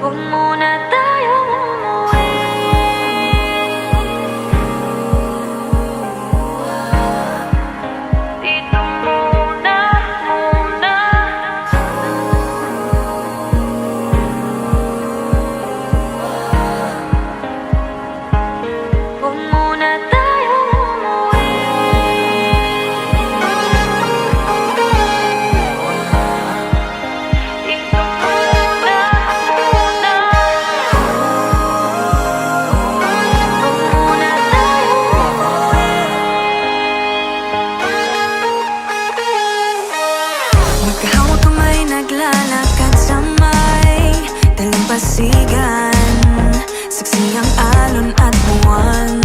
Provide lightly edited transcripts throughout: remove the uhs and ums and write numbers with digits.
Huwag muna tayong umuwi. Dito muna, muna. Huwag muna tayong umuwi. Dito muna, muna. Huwag muna tayong umuwi. Magkahawak kamay, naglalakad sa may dalampasigan. Saksi ang alon at buwan.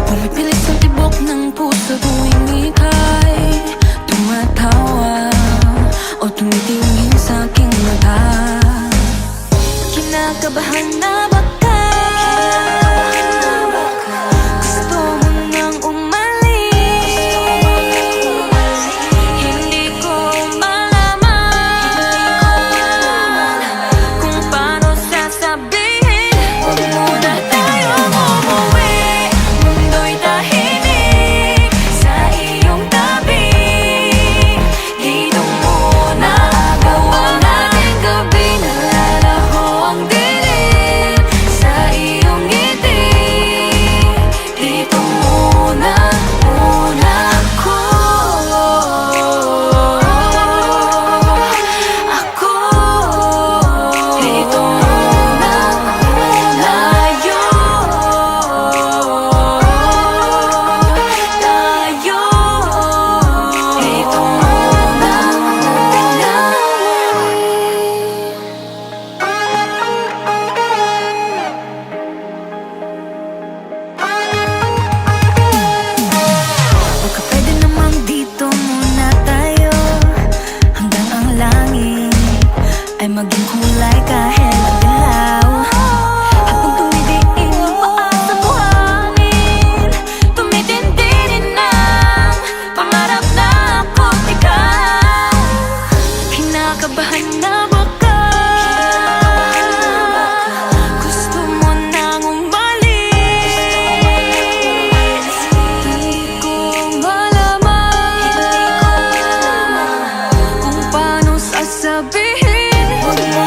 Pumipilit sa tibok ng puso tuwing ika'y tumatawa o tumitingin sa aking mata. Kinakabahan na baka gusto mo nang umalis. Hindi ko malaman kung paano sasabihin. Huwag muna tayong umuwi. Mundo'y tahimik sa iyong tabi. Dito muna gawa natin gabi. Nalalaho ang dilim sa iyong ngiti. Dito muna, muna ako. Dito muna, muna tayo. Dito muna, muna. Baka pwede namang dito muna tayo hanggang ang langit ay maging kulay kahit madilaw. Habang tumidiin ang paa sa buhangin, tumitindi din ang pangarap na ako't ikaw. Kinakabahan na baka gusto mo nang umalis. Hindi ko malaman kung paano sasabihin. Huwag mo